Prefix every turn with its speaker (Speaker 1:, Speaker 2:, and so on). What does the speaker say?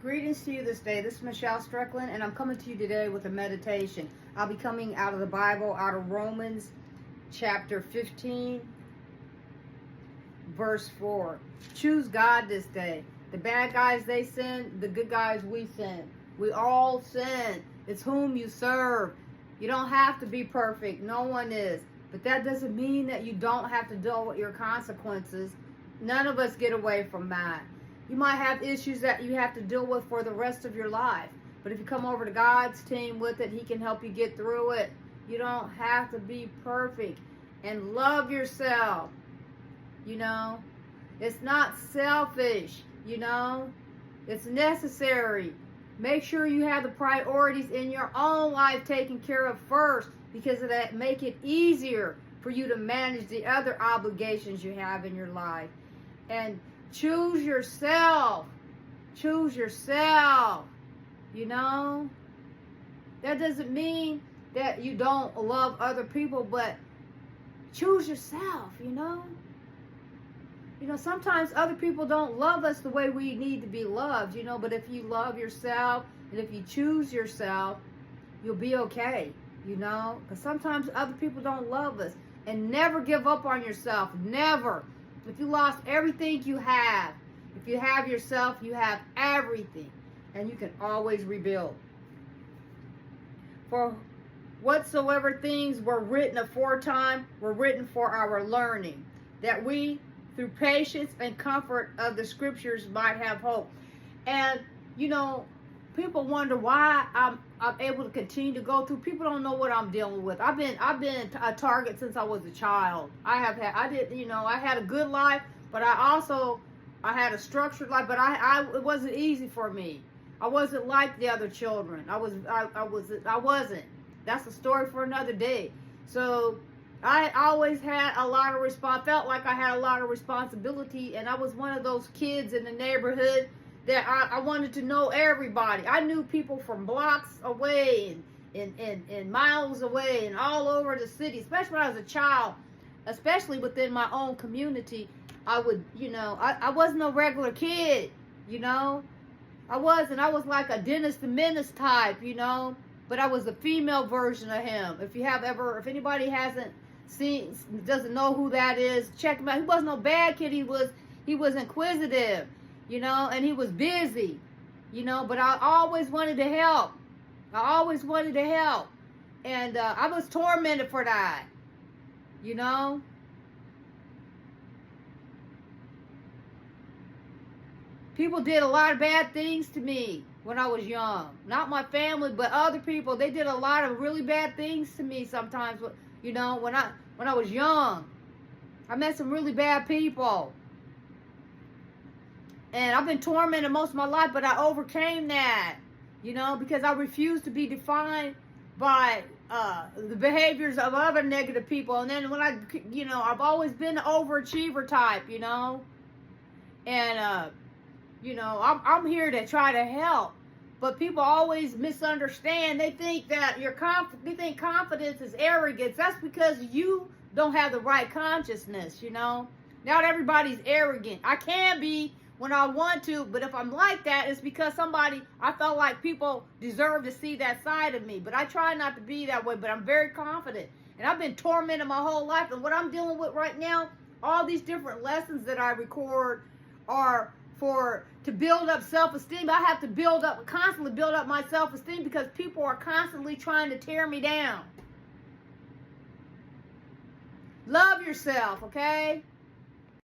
Speaker 1: Greetings to you this day. This is Michelle Strickland, and I'm coming to you today with a meditation. I'll be coming out of the Bible, out of Romans chapter 15, verse 4. Choose God this day. The bad guys, they sin. The good guys, we sin. We all sin. It's whom you serve. You don't have to be perfect. No one is. But that doesn't mean that you don't have to deal with your consequences. None of us get away from that. You might have issues that you have to deal with for the rest of your life. But if you come over to God's team with it, He can help you get through it. You don't have to be perfect. And love yourself. You know, it's not selfish. You know, it's necessary. Make sure you have the priorities in your own life taken care of first, because of that make it easier for you to manage the other obligations you have in your life. And choose yourself. Choose yourself. You know, that doesn't mean that you don't love other people, but choose yourself, you know. You know, sometimes other people don't love us the way we need to be loved, you know, but if you love yourself and if you choose yourself, you'll be okay, you know. Because sometimes other people don't love us. And never give up on yourself. Never. If you lost everything you have, if you have yourself, you have everything. And you can always rebuild. For whatsoever things were written aforetime were written for our learning, that we, through patience and comfort of the scriptures, might have hope. And, you know, people wonder why I'm able to continue to go through. People don't know what I'm dealing with. I've been a target since I was a child. I had a good life, but I had a structured life, but it wasn't easy for me. I wasn't like the other children. I wasn't. That's a story for another day. So I always had a lot of felt like I had a lot of responsibility, and I was one of those kids in the neighborhood that I wanted to know everybody. I knew people from blocks away and miles away and all over the city, especially when I was a child, especially within my own community. I would, you know, I wasn't a regular kid, you know. I was like a Dennis the Menace type, you know, but I was the female version of him. If anybody hasn't seen, doesn't know who that is, check him out. He wasn't no bad kid. He was inquisitive, you know, and he was busy, you know, but I always wanted to help. And I was tormented for that, you know. People did a lot of bad things to me when I was young. Not my family, but other people. They did a lot of really bad things to me sometimes, you know, when I was young. I met some really bad people. And I've been tormented most of my life, but I overcame that, you know, because I refused to be defined by the behaviors of other negative people. And then when I've always been an overachiever type, you know. And, you know, I'm here to try to help. But people always misunderstand. They think that they think confidence is arrogance. That's because you don't have the right consciousness, you know. Not everybody's arrogant. I can be when I want to, but if I'm like that, it's because I felt like people deserve to see that side of me. But I try not to be that way, but I'm very confident. And I've been tormented my whole life. And what I'm dealing with right now, all these different lessons that I record are to build up self-esteem. I have to constantly build up my self-esteem, because people are constantly trying to tear me down. Love yourself, okay?